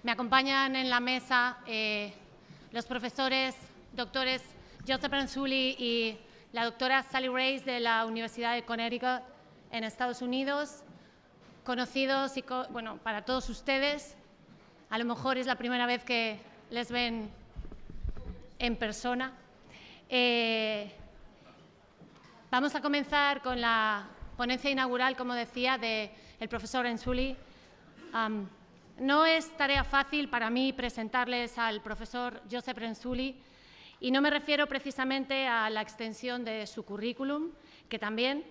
Me acompañan en la mesa los profesores, doctores Joseph Renzulli y la doctora Sally Reyes de la Universidad de Connecticut en Estados Unidos, conocidos y bueno, para todos ustedes. A lo mejor es la primera vez que les ven en persona. Vamos a comenzar con la ponencia inaugural, como decía, del profesor Renzulli. No es tarea fácil para mí presentarles al profesor Joseph Renzulli, y no me refiero precisamente a la extensión de su currículum, que también,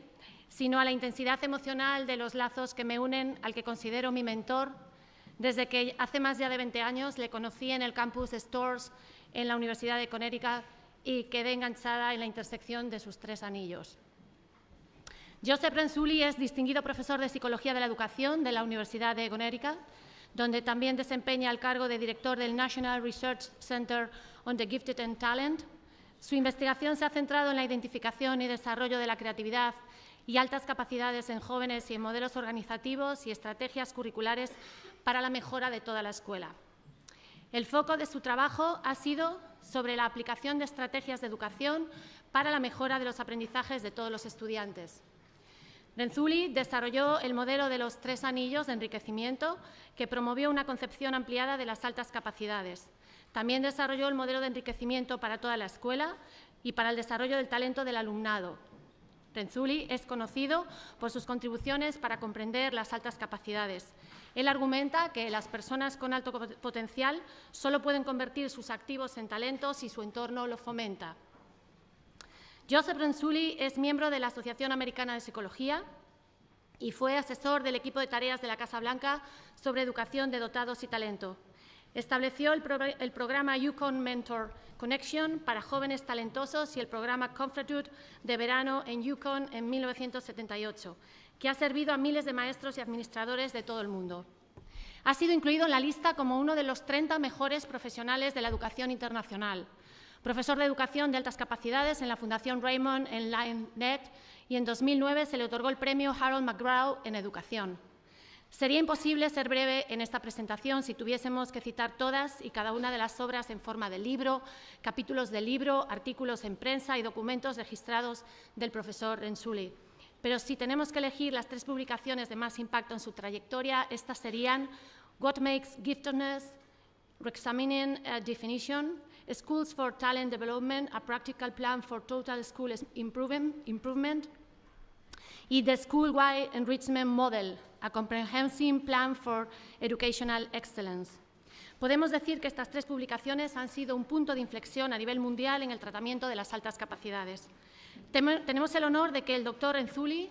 sino a la intensidad emocional de los lazos que me unen al que considero mi mentor desde que hace más ya de 20 años le conocí en el campus de Storrs en la Universidad de Connecticut y quedé enganchada en la intersección de sus tres anillos. Joseph Renzulli es distinguido profesor de Psicología de la Educación de la Universidad de Connecticut, donde también desempeña el cargo de director del National Research Center on the Gifted and Talent. Su investigación se ha centrado en la identificación y desarrollo de la creatividad y altas capacidades en jóvenes y en modelos organizativos y estrategias curriculares para la mejora de toda la escuela. El foco de su trabajo ha sido sobre la aplicación de estrategias de educación para la mejora de los aprendizajes de todos los estudiantes. Renzulli desarrolló el modelo de los 3 anillos de enriquecimiento, que promovió una concepción ampliada de las altas capacidades. También desarrolló el modelo de enriquecimiento para toda la escuela y para el desarrollo del talento del alumnado. Renzulli es conocido por sus contribuciones para comprender las altas capacidades. Él argumenta que las personas con alto potencial solo pueden convertir sus activos en talentos si su entorno lo fomenta. Joseph Renzulli es miembro de la Asociación Americana de Psicología y fue asesor del equipo de tareas de la Casa Blanca sobre educación de dotados y talento. Estableció el programa Yukon Mentor Connection para jóvenes talentosos y el programa Comfortude de verano en Yukon en 1978, que ha servido a miles de maestros y administradores de todo el mundo. Ha sido incluido en la lista como uno de los 30 mejores profesionales de la educación internacional. Profesor de Educación de Altas Capacidades en la Fundación Raymond en LionNet, y en 2009 se le otorgó el premio Harold McGraw en Educación. Sería imposible ser breve en esta presentación si tuviésemos que citar todas y cada una de las obras en forma de libro, capítulos de libro, artículos en prensa y documentos registrados del profesor Renzulli. Pero si tenemos que elegir las 3 publicaciones de más impacto en su trayectoria, estas serían What Makes Giftedness, Re-examining a Definition, Schools for Talent Development, a Practical Plan for Total School Improvement, y The School-Wide Enrichment Model, a Comprehensive Plan for Educational Excellence. Podemos decir que estas 3 publicaciones han sido un punto de inflexión a nivel mundial en el tratamiento de las altas capacidades. Tenemos el honor de que el doctor Renzulli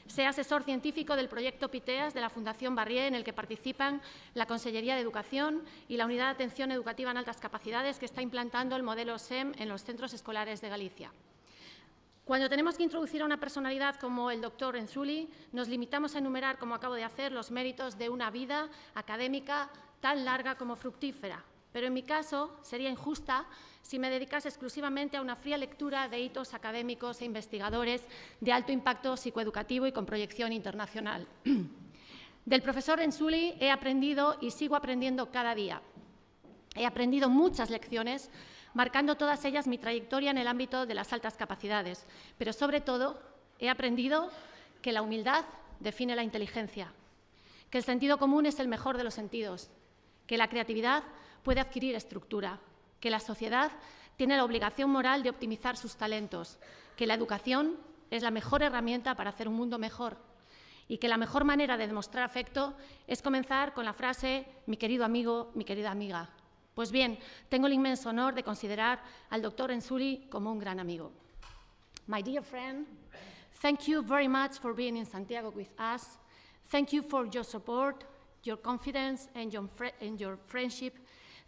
sea asesor científico del proyecto PITEAS de la Fundación Barrié, en el que participan la Consellería de Educación y la Unidad de Atención Educativa en Altas Capacidades, que está implantando el modelo SEM en los centros escolares de Galicia. Cuando tenemos que introducir a una personalidad como el doctor Renzulli, nos limitamos a enumerar, como acabo de hacer, los méritos de una vida académica tan larga como fructífera. Pero en mi caso sería injusta si me dedicase exclusivamente a una fría lectura de hitos académicos e investigadores de alto impacto psicoeducativo y con proyección internacional. Del profesor Renzulli he aprendido y sigo aprendiendo cada día. He aprendido muchas lecciones, marcando todas ellas mi trayectoria en el ámbito de las altas capacidades, pero sobre todo he aprendido que la humildad define la inteligencia, que el sentido común es el mejor de los sentidos, que la creatividad puede adquirir estructura, que la sociedad tiene la obligación moral de optimizar sus talentos, que la educación es la mejor herramienta para hacer un mundo mejor y que la mejor manera de demostrar afecto es comenzar con la frase «mi querido amigo, mi querida amiga». Pues bien, tengo el inmenso honor de considerar al doctor Renzulli como un gran amigo. My dear friend, thank you very much for being in Santiago with us. Thank you for your support, your confidence and your friendship.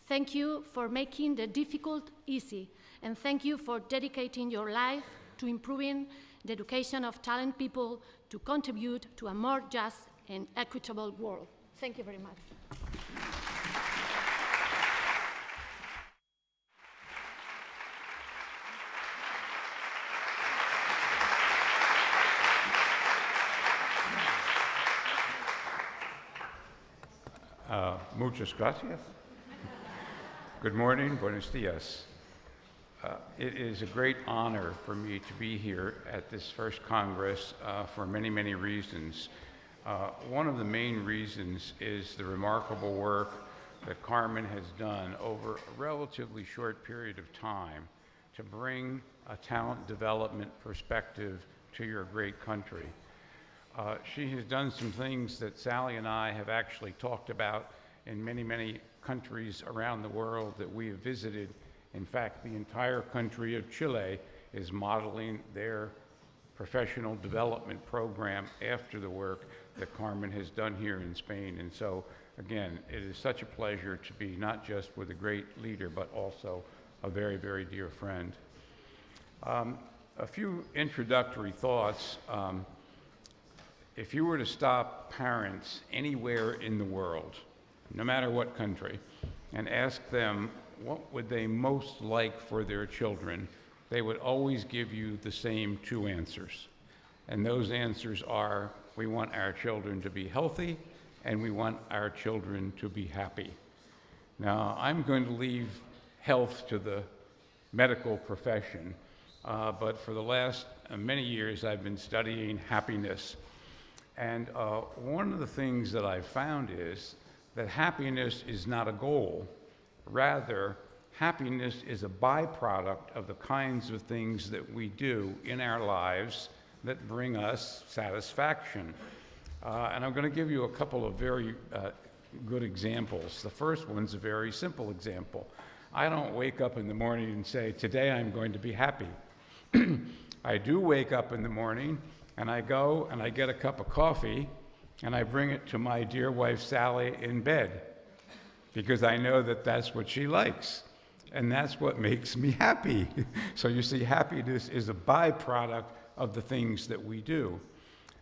Thank you for making the difficult easy, and thank you for dedicating your life to improving the education of talented people to contribute to a more just and equitable world. Thank you very much. Muchas gracias. Good morning, buenos dias. It is a great honor for me to be here at this first Congress for many, many reasons. One of the main reasons is the remarkable work that Carmen has done over a relatively short period of time to bring a talent development perspective to your great country. She has done some things that Sally and I have actually talked about in many, many countries around the world that we have visited. In fact, the entire country of Chile is modeling their professional development program after the work that Carmen has done here in Spain. And so, again, it is such a pleasure to be not just with a great leader, but also a very, very dear friend. A few introductory thoughts. If you were to stop parents anywhere in the world, no matter what country, and ask them what would they most like for their children, they would always give you the same two answers. And those answers are, we want our children to be healthy, and we want our children to be happy. Now, I'm going to leave health to the medical profession, but for the last many years, I've been studying happiness. And one of the things that I've found is that happiness is not a goal. Rather, happiness is a byproduct of the kinds of things that we do in our lives that bring us satisfaction. And I'm going to give you a couple of very good examples. The first one's a very simple example. I don't wake up in the morning and say, today I'm going to be happy. I do wake up in the morning and I go and I get a cup of coffee and I bring it to my dear wife Sally in bed because I know that that's what she likes and that's what makes me happy. So you see, happiness is a byproduct of the things that we do.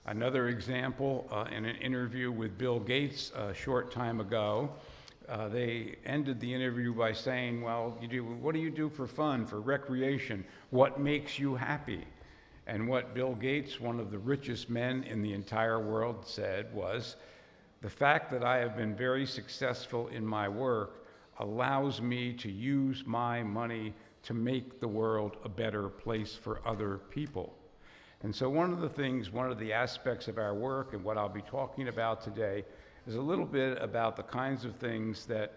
Another example, in an interview with Bill Gates a short time ago, they ended the interview by saying, well, what do you do for fun, for recreation? What makes you happy? And what Bill Gates, one of the richest men in the entire world, said was, the fact that I have been very successful in my work allows me to use my money to make the world a better place for other people. And so one of the aspects of our work and what I'll be talking about today is a little bit about the kinds of things that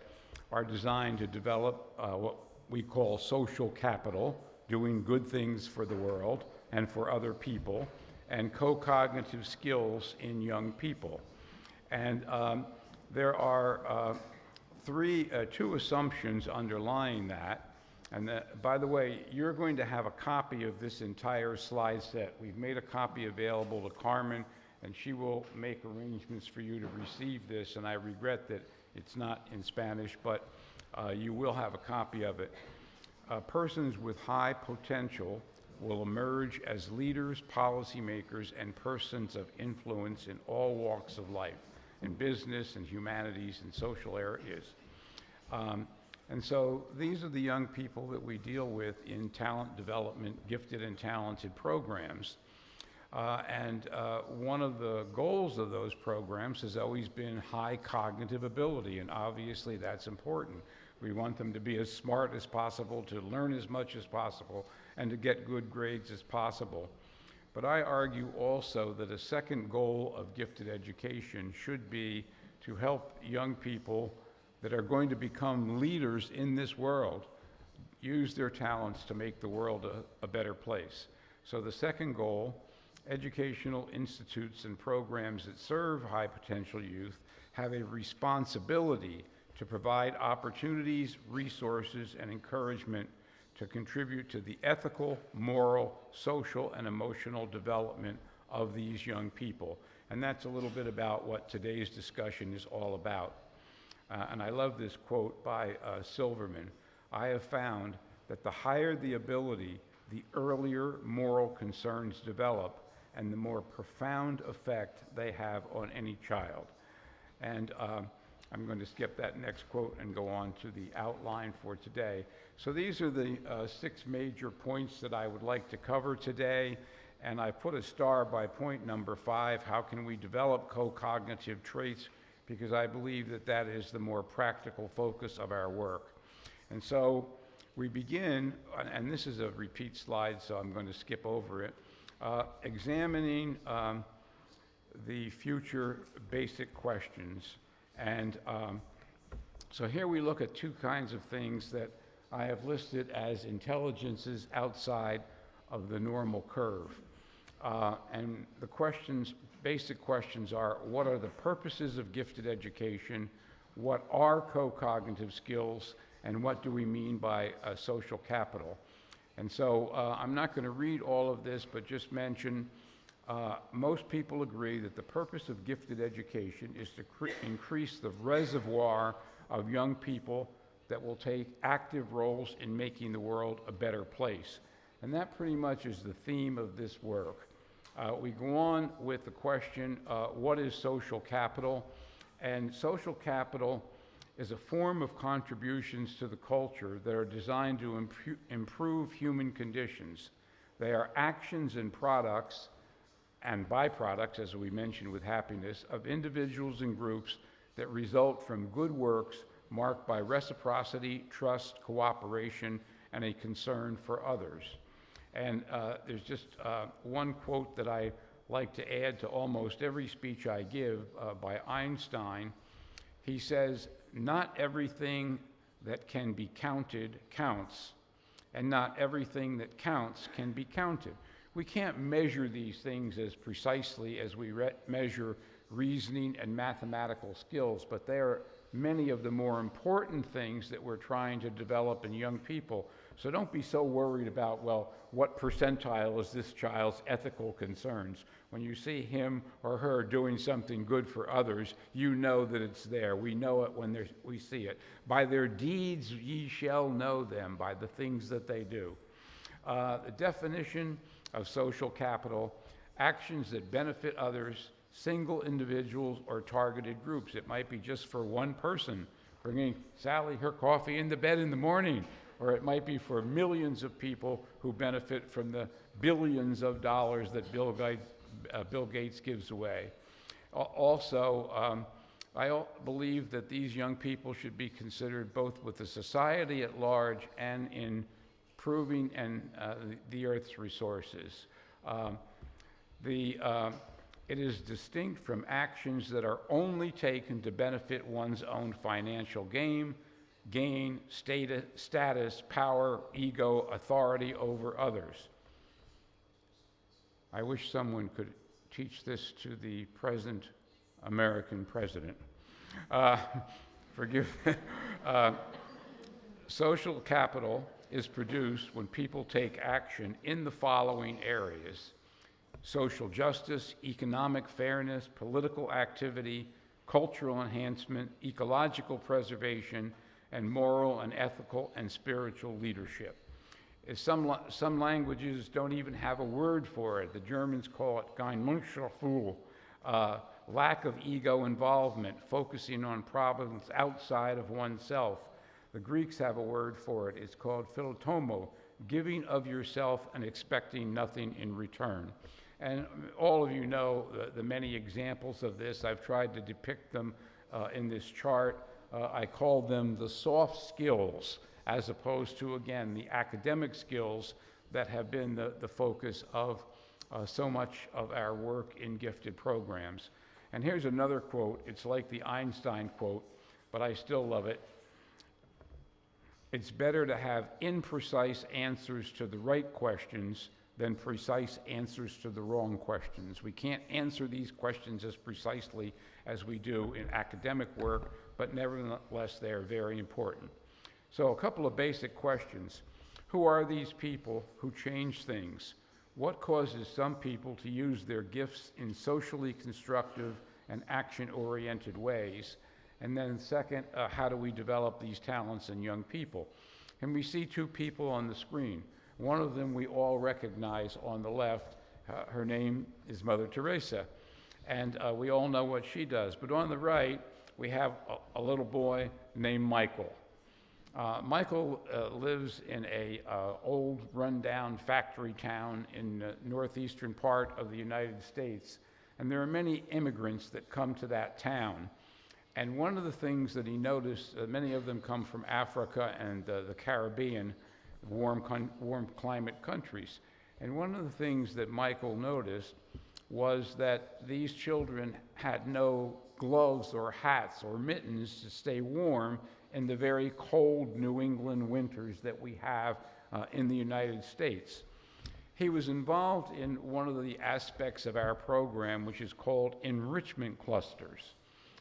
are designed to develop what we call social capital, doing good things for the world and for other people, and co-cognitive skills in young people. And there are two assumptions underlying that. And by the way, you're going to have a copy of this entire slide set. We've made a copy available to Carmen, and she will make arrangements for you to receive this. And I regret that it's not in Spanish, but you will have a copy of it. Persons with high potential will emerge as leaders, policymakers, and persons of influence in all walks of life, in business and humanities and social areas. And so these are the young people that we deal with in talent development, gifted and talented programs. And one of the goals of those programs has always been high cognitive ability, and obviously that's important. We want them to be as smart as possible, to learn as much as possible, and to get good grades as possible. But I argue also that a second goal of gifted education should be to help young people that are going to become leaders in this world use their talents to make the world a better place. So the second goal, educational institutes and programs that serve high potential youth have a responsibility to provide opportunities, resources, and encouragement to contribute to the ethical, moral, social, and emotional development of these young people. And that's a little bit about what today's discussion is all about. And I love this quote by Silverman. I have found that the higher the ability, the earlier moral concerns develop, and the more profound effect they have on any child. And I'm going to skip that next quote and go on to the outline for today. So these are the 6 major points that I would like to cover today. And I put a star by point number 5, how can we develop co-cognitive traits? Because I believe that that is the more practical focus of our work. And so we begin, and this is a repeat slide, so I'm going to skip over it, examining the future basic questions. And so here we look at two kinds of things that I have listed as intelligences outside of the normal curve. And the questions, basic questions are, what are the purposes of gifted education? What are co-cognitive skills? And what do we mean by social capital? And so I'm not going to read all of this, but just mention most people agree that the purpose of gifted education is to increase the reservoir of young people that will take active roles in making the world a better place. And that pretty much is the theme of this work. We go on with the question, what is social capital? And social capital is a form of contributions to the culture that are designed to improve human conditions. They are actions and products and byproducts, as we mentioned with happiness, of individuals and groups that result from good works marked by reciprocity, trust, cooperation, and a concern for others. And there's just one quote that I like to add to almost every speech I give by Einstein. He says, "Not everything that can be counted counts, and not everything that counts can be counted." We can't measure these things as precisely as we measure reasoning and mathematical skills, but they are many of the more important things that we're trying to develop in young people. So don't be so worried about, well, what percentile is this child's ethical concerns? When you see him or her doing something good for others, you know that it's there. We know it when we see it. By their deeds ye shall know them, by the things that they do. The definition of social capital: actions that benefit others, single individuals, or targeted groups. It might be just for one person, bringing Sally her coffee into bed in the morning, or it might be for millions of people who benefit from the billions of dollars that Bill Gates gives away. Also, I believe that these young people should be considered both with the society at large and in improving the Earth's resources. It is distinct from actions that are only taken to benefit one's own financial gain, status, power, ego, authority over others. I wish someone could teach this to the present American president. Forgive me. Social capital is produced when people take action in the following areas: social justice, economic fairness, political activity, cultural enhancement, ecological preservation, and moral and ethical and spiritual leadership. Some languages don't even have a word for it. The Germans call it Gemeinschaftsgefühl, lack of ego involvement, focusing on problems outside of oneself. The Greeks have a word for it. It's called philotomo, giving of yourself and expecting nothing in return. And all of you know the many examples of this. I've tried to depict them in this chart. I call them the soft skills, as opposed to, again, the academic skills that have been the focus of so much of our work in gifted programs. And here's another quote. It's like the Einstein quote, but I still love it. It's better to have imprecise answers to the right questions than precise answers to the wrong questions. We can't answer these questions as precisely as we do in academic work, but nevertheless, they are very important. So a couple of basic questions. Who are these people who change things? What causes some people to use their gifts in socially constructive and action-oriented ways? And then second, how do we develop these talents in young people? And we see two people on the screen. One of them we all recognize on the left. Her name is Mother Teresa. And we all know what she does. But on the right, we have a little boy named Michael. Michael lives in a old rundown factory town in the northeastern part of the United States. And there are many immigrants that come to that town. And one of the things that he noticed, many of them come from Africa and the Caribbean, warm climate countries. And one of the things that Michael noticed was that these children had no gloves or hats or mittens to stay warm in the very cold New England winters that we have in the United States. He was involved in one of the aspects of our program, which is called Enrichment Clusters.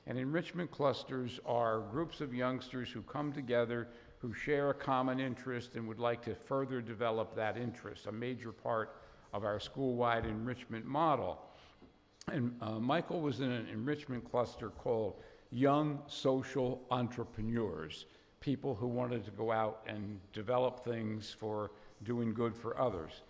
And enrichment clusters are groups of youngsters who come together, who share a common interest and would like to further develop that interest, a major part of our school-wide enrichment model. And Michael was in an enrichment cluster called Young Social Entrepreneurs, people who wanted to go out and develop things for doing good for others.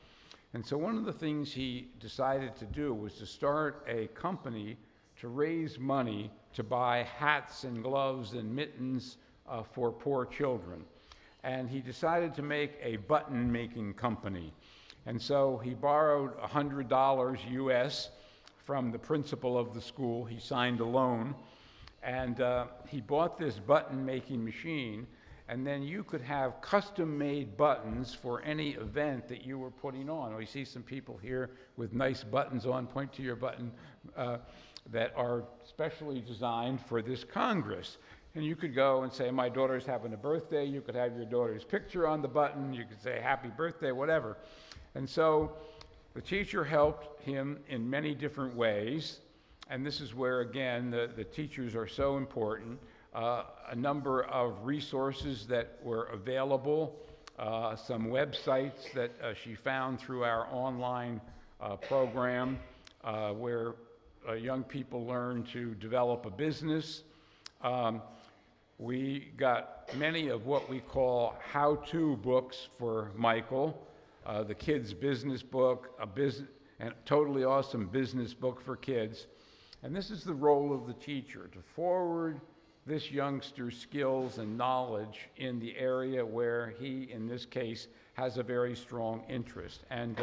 And so one of the things he decided to do was to start a company to raise money to buy hats and gloves and mittens for poor children. And he decided to make a button-making company. And so he borrowed $100 US from the principal of the school. He signed a loan, and he bought this button-making machine, and then you could have custom-made buttons for any event that you were putting on. We see some people here with nice buttons on, point to your button, that are specially designed for this Congress. And you could go and say, my daughter's having a birthday. You could have your daughter's picture on the button. You could say, happy birthday, whatever. And so the teacher helped him in many different ways. And this is where, again, the teachers are so important. A number of resources that were available, some websites that she found through our online program where young people learn to develop a business. We got many of what we call how-to books for Michael, the kids' business book, and totally awesome business book for kids. And this is the role of the teacher, to forward this youngster's skills and knowledge in the area where he, in this case, has a very strong interest. And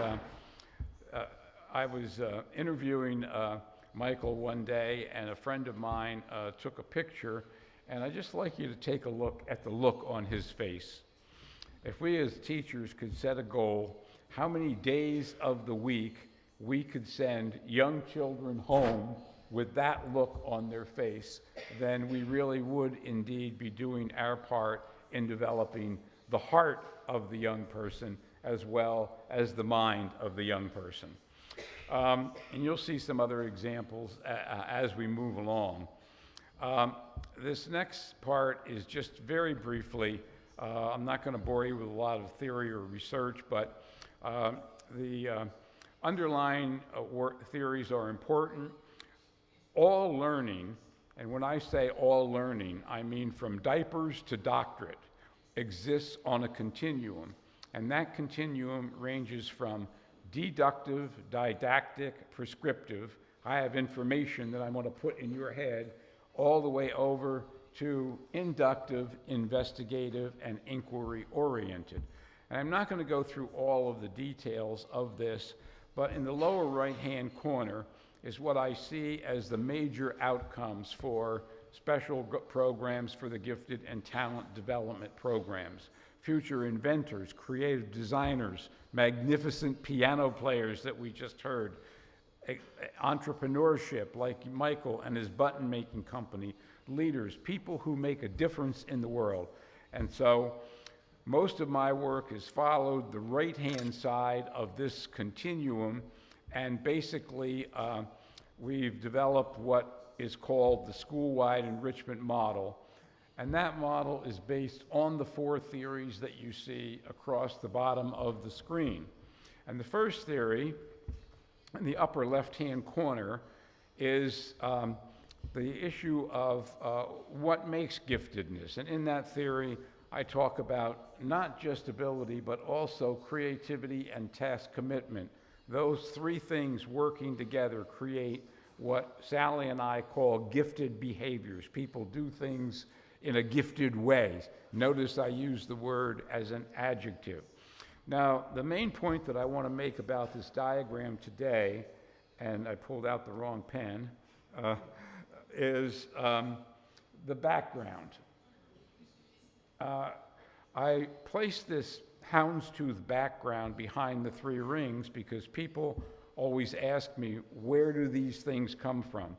I was interviewing Michael one day, and a friend of mine took a picture, and I'd just like you to take a look at the look on his face. If we as teachers could set a goal, how many days of the week we could send young children home with that look on their face, then we really would indeed be doing our part in developing the heart of the young person as well as the mind of the young person. And you'll see some other examples as we move along. This next part is just very briefly, I'm not going to bore you with a lot of theory or research, but the underlying theories are important. All learning, and when I say all learning, I mean from diapers to doctorate, exists on a continuum. And that continuum ranges from deductive, didactic, prescriptive, I have information that I want to put in your head, all the way over to inductive, investigative, and inquiry-oriented. And I'm not going to go through all of the details of this, but in the lower right-hand corner is what I see as the major outcomes for special programs for the gifted and talent development programs. Future inventors, creative designers, magnificent piano players that we just heard, entrepreneurship like Michael and his button-making company, leaders, people who make a difference in the world. And so most of my work has followed the right-hand side of this continuum, and basically we've developed what is called the school-wide enrichment model. And that model is based on the 4 theories that you see across the bottom of the screen. And the first theory, in the upper left-hand corner, is the issue of what makes giftedness. And in that theory, I talk about not just ability, but also creativity and task commitment. Those 3 things working together create what Sally and I call gifted behaviors. People do things in a gifted way. Notice I use the word as an adjective. Now, the main point that I want to make about this diagram today, and I pulled out the wrong pen, is the background. I placed this houndstooth background behind the three rings because people always ask me, where do these things come from?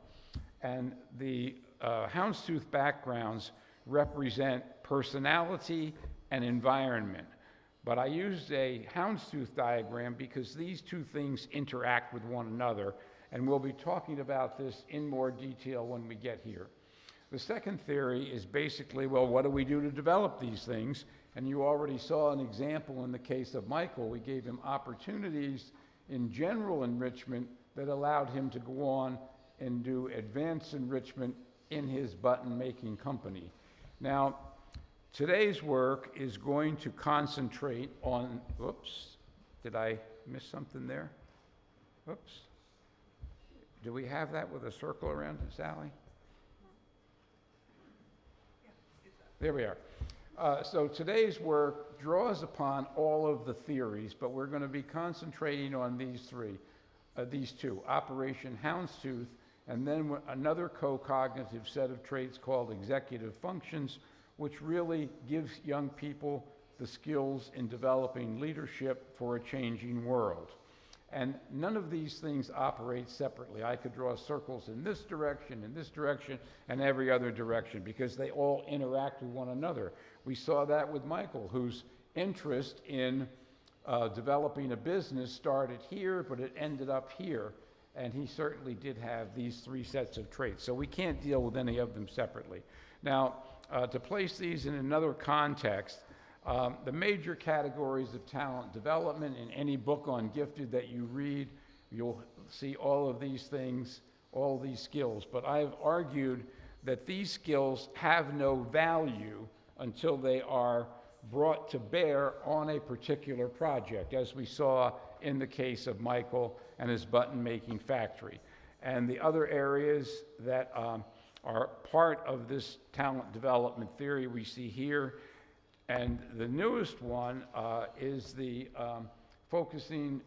And the houndstooth backgrounds represent personality and environment. But I used a houndstooth diagram because these two things interact with one another, and we'll be talking about this in more detail when we get here. The second theory is basically, well, what do we do to develop these things? And you already saw an example in the case of Michael. We gave him opportunities in general enrichment that allowed him to go on and do advanced enrichment in his button-making company. Now, today's work is going to concentrate on, whoops, did I miss something there? Whoops. Do we have that with a circle around it, Sally? There we are. So today's work draws upon all of the theories, but we're going to be concentrating on these two, Operation Houndstooth, and then another co-cognitive set of traits called executive functions, which really gives young people the skills in developing leadership for a changing world. And none of these things operate separately. I could draw circles in this direction, and every other direction, because they all interact with one another. We saw that with Michael, whose interest in developing a business started here, but it ended up here. And he certainly did have these three sets of traits. So we can't deal with any of them separately. Now, to place these in another context, the major categories of talent development in any book on gifted that you read, you'll see all of these things, all these skills. But I've argued that these skills have no value until they are brought to bear on a particular project, as we saw in the case of Michael and his button-making factory. And the other areas that are part of this talent development theory we see here. And the newest one is the focusing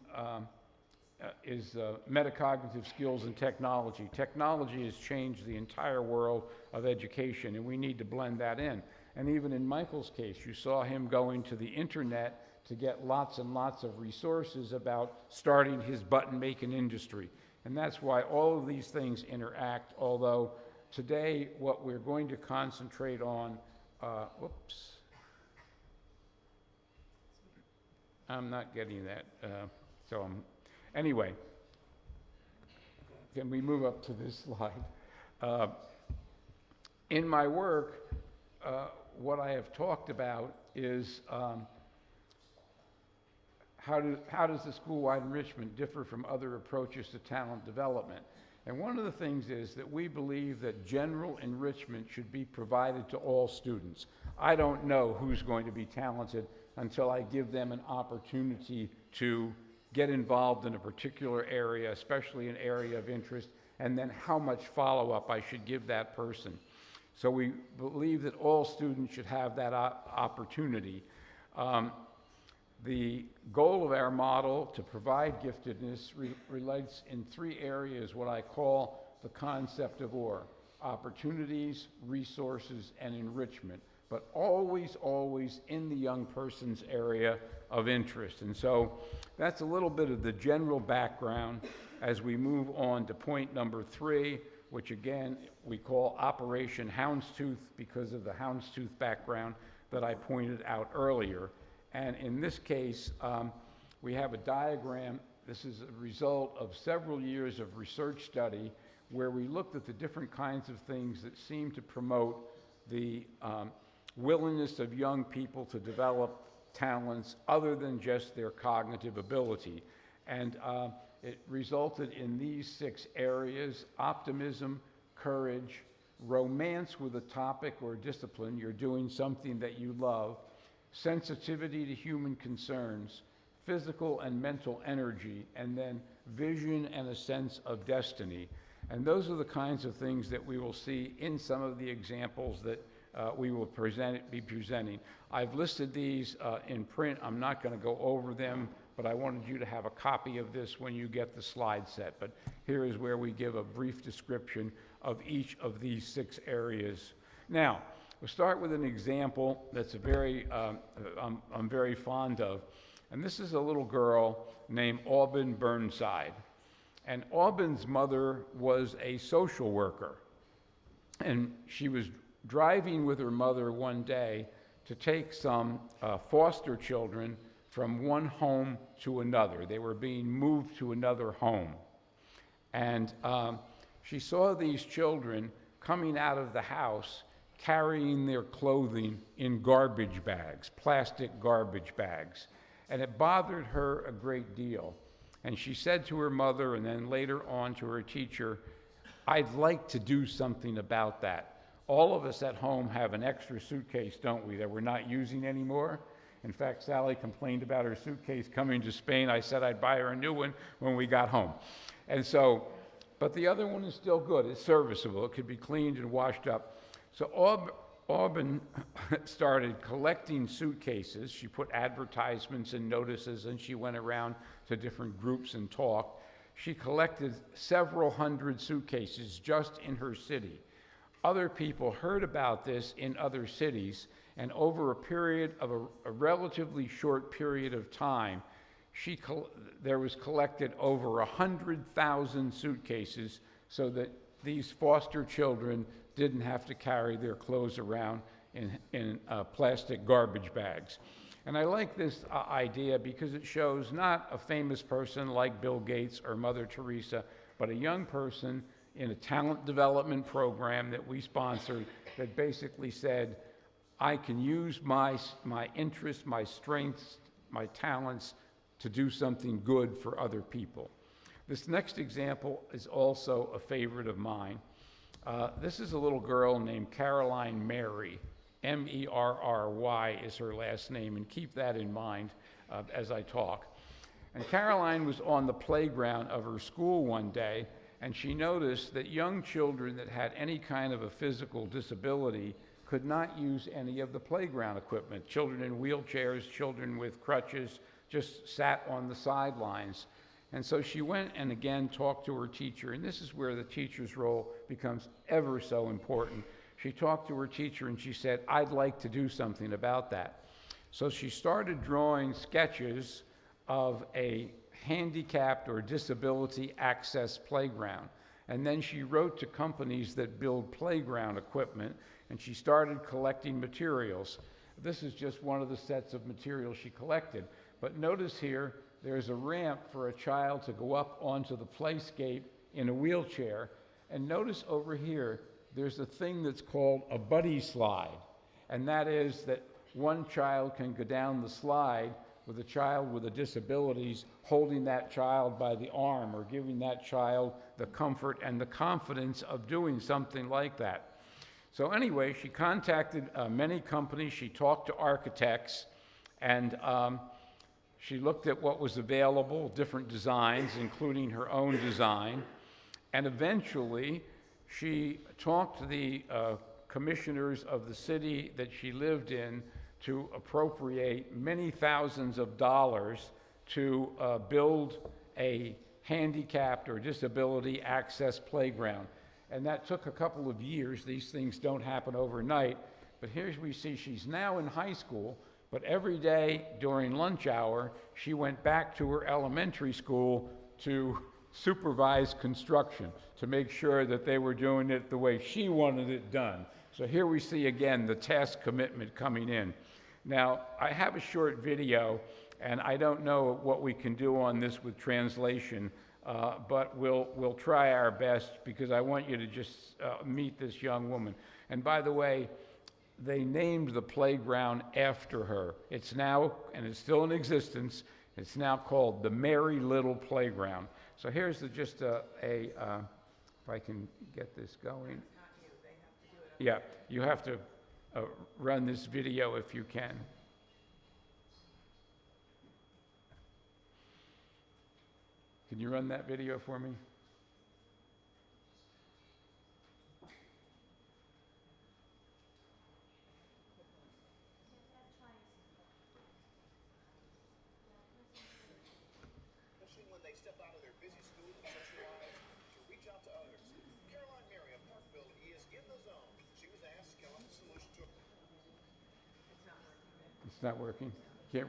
is metacognitive skills and technology. Technology has changed the entire world of education, and we need to blend that in. And even in Michael's case, you saw him going to the internet to get lots and lots of resources about starting his button-making industry. And that's why all of these things interact, although today what we're going to concentrate on, whoops. I'm not getting that, anyway, can we move up to this slide? In my work, what I have talked about is how does the school-wide enrichment differ from other approaches to talent development? And one of the things is that we believe that general enrichment should be provided to all students. I don't know who's going to be talented until I give them an opportunity to get involved in a particular area, especially an area of interest, and then how much follow-up I should give that person. So we believe that all students should have that opportunity. The goal of our model to provide giftedness relates in three areas, what I call the concept of OR: opportunities, resources, and enrichment, but always, always in the young person's area of interest. And so that's a little bit of the general background as we move on to point number 3, which again we call Operation Houndstooth because of the houndstooth background that I pointed out earlier. And in this case, we have a diagram. This is a result of several years of research study where we looked at the different kinds of things that seem to promote the willingness of young people to develop talents other than just their cognitive ability. And it resulted in these 6 areas: optimism, courage, romance with a topic or discipline, you're doing something that you love, sensitivity to human concerns, physical and mental energy, and then vision and a sense of destiny. And those are the kinds of things that we will see in some of the examples that we will be presenting. I've listed these in print. I'm not going to go over them, but I wanted you to have a copy of this when you get the slide set. But here is where we give a brief description of each of these 6 areas. Now, we'll start with an example that's I'm very fond of. And this is a little girl named Auburn Burnside. And Auburn's mother was a social worker. And she was driving with her mother one day to take some foster children from one home to another. They were being moved to another home. And she saw these children coming out of the house carrying their clothing in garbage bags, plastic garbage bags. And it bothered her a great deal. And she said to her mother and then later on to her teacher, "I'd like to do something about that. All of us at home have an extra suitcase, don't we, that we're not using anymore?" In fact, Sally complained about her suitcase coming to Spain. I said I'd buy her a new one when we got home. And so, but the other one is still good. It's serviceable. It could be cleaned and washed up. So Auburn started collecting suitcases. She put advertisements and notices, and she went around to different groups and talked. She collected several hundred suitcases just in her city. Other people heard about this in other cities, and over a period of a relatively short period of time, there was collected over 100,000 suitcases so that these foster children didn't have to carry their clothes around in plastic garbage bags. And I like this idea because it shows not a famous person like Bill Gates or Mother Teresa, but a young person in a talent development program that we sponsored that basically said, I can use my interests, my strengths, my talents to do something good for other people. This next example is also a favorite of mine. This is a little girl named Caroline Mary. M-E-R-R-Y is her last name, and keep that in mind as I talk. And Caroline was on the playground of her school one day, and she noticed that young children that had any kind of a physical disability could not use any of the playground equipment. Children in wheelchairs, children with crutches, just sat on the sidelines. And so she went and again talked to her teacher, and this is where the teacher's role becomes ever so important. She talked to her teacher and she said, I'd like to do something about that. So she started drawing sketches of a handicapped or disability access playground. And then she wrote to companies that build playground equipment, and she started collecting materials. This is just one of the sets of materials she collected. But notice here, there's a ramp for a child to go up onto the playscape in a wheelchair. And notice over here, there's a thing that's called a buddy slide. And that is that one child can go down the slide with a child with a disability holding that child by the arm or giving that child the comfort and the confidence of doing something like that. So anyway, she contacted many companies. She talked to architects, and she looked at what was available, different designs, including her own design. And eventually, she talked to the commissioners of the city that she lived in to appropriate many thousands of dollars to build a handicapped or disability access playground. And that took a couple of years. These things don't happen overnight. But here we see she's now in high school, but every day during lunch hour, she went back to her elementary school to supervise construction, to make sure that they were doing it the way she wanted it done. So here we see again the task commitment coming in. Now, I have a short video, and I don't know what we can do on this with translation, but we'll try our best because I want you to just meet this young woman. And by the way, they named the playground after her. It's now, and it's still in existence, it's now called the Merry Little Playground. So here's if I can get this going. Yeah, you have to run this video if you can. Can you run that video for me? Especially when they step out of their busy school and socialize to reach out to others. Caroline Mary of Parkville is in the zone. She was asked to come up and It's not working. Can't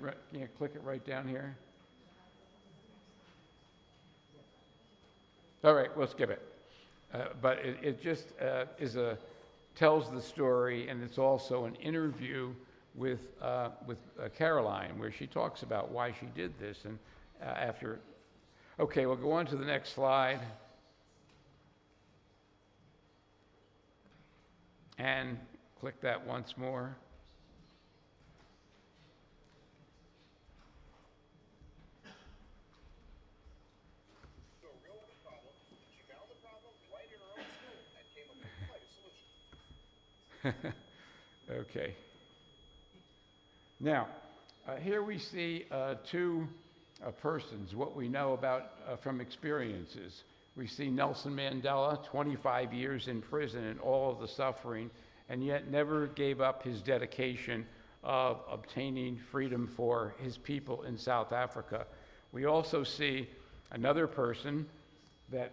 click it right down here? All right, we'll skip it. But it just tells the story, and it's also an interview with Caroline, where she talks about why she did this. And after, okay, we'll go on to the next slide. And click that once more. So real world problem. She found the problem right in her own school and came up with quite a solution. Okay. Now, here we see two persons, what we know about from experiences. We see Nelson Mandela, 25 years in prison and all of the suffering, and yet never gave up his dedication of obtaining freedom for his people in South Africa. We also see another person that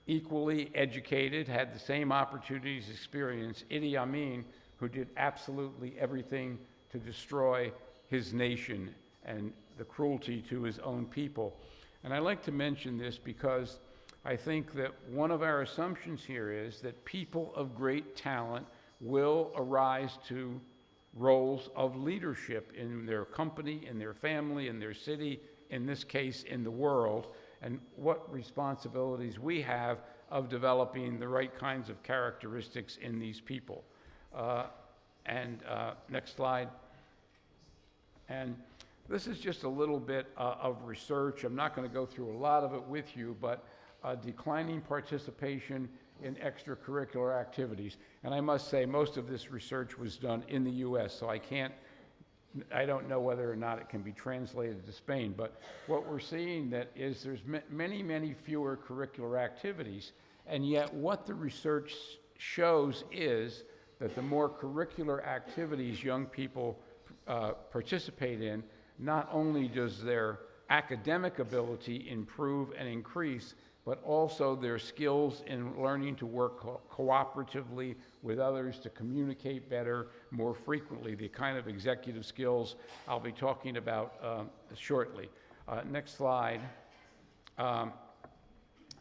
equally educated, had the same opportunities, experience, Idi Amin, who did absolutely everything to destroy his nation and the cruelty to his own people. And I like to mention this because I think that one of our assumptions here is that people of great talent will arise to roles of leadership in their company, in their family, in their city, in this case, in the world, and what responsibilities we have of developing the right kinds of characteristics in these people. Next slide. And this is just a little bit of research. I'm not going to go through a lot of it with you, but declining participation in extracurricular activities. And I must say, most of this research was done in the US, so I don't know whether or not it can be translated to Spain, but what we're seeing that is there's many, many fewer curricular activities, and yet what the research shows is that the more curricular activities young people participate in, not only does their academic ability improve and increase, but also their skills in learning to work cooperatively with others, to communicate better, more frequently, the kind of executive skills I'll be talking about shortly. Next slide.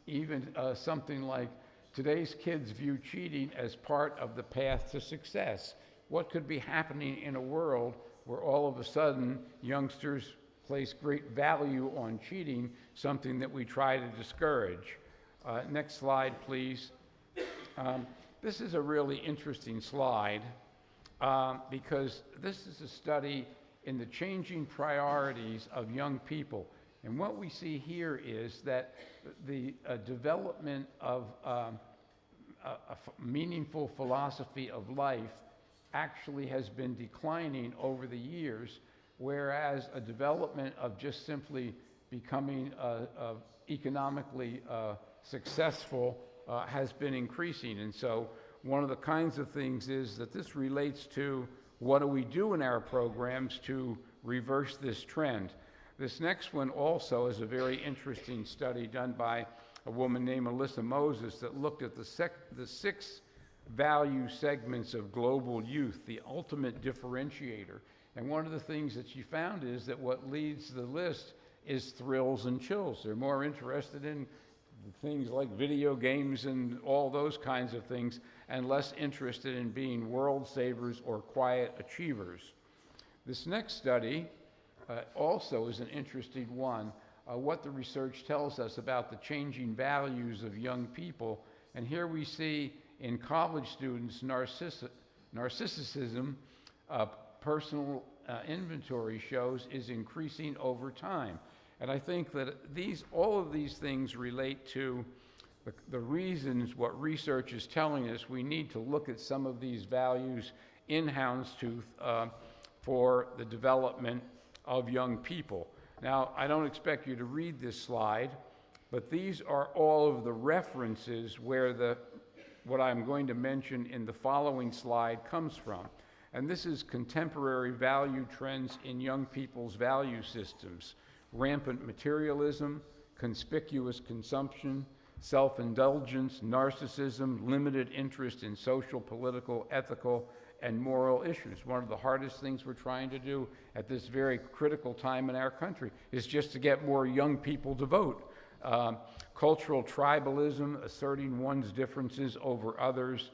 Even something like, today's kids view cheating as part of the path to success. What could be happening in a world where all of a sudden youngsters place great value on cheating, something that we try to discourage? Next slide, please. This is a really interesting slide because this is a study in the changing priorities of young people. And what we see here is that the development of a meaningful philosophy of life actually has been declining over the years, whereas a development of just simply becoming economically successful has been increasing. And so one of the kinds of things is that this relates to what do we do in our programs to reverse this trend. This next one also is a very interesting study done by a woman named Alyssa Moses that looked at the 6 value segments of global youth, the ultimate differentiator. And one of the things that she found is that what leads the list is thrills and chills. They're more interested in things like video games and all those kinds of things, and less interested in being world savers or quiet achievers. This next study also is an interesting one, what the research tells us about the changing values of young people. And here we see in college students, narcissism, personal inventory shows, is increasing over time. And I think that all of these things relate to the reasons what research is telling us we need to look at some of these values in houndstooth for the development of young people. Now, I don't expect you to read this slide, but these are all of the references where what I'm going to mention in the following slide comes from. And this is contemporary value trends in young people's value systems: rampant materialism, conspicuous consumption, self-indulgence, narcissism, limited interest in social, political, ethical, and moral issues. One of the hardest things we're trying to do at this very critical time in our country is just to get more young people to vote. Cultural tribalism, asserting one's differences over others,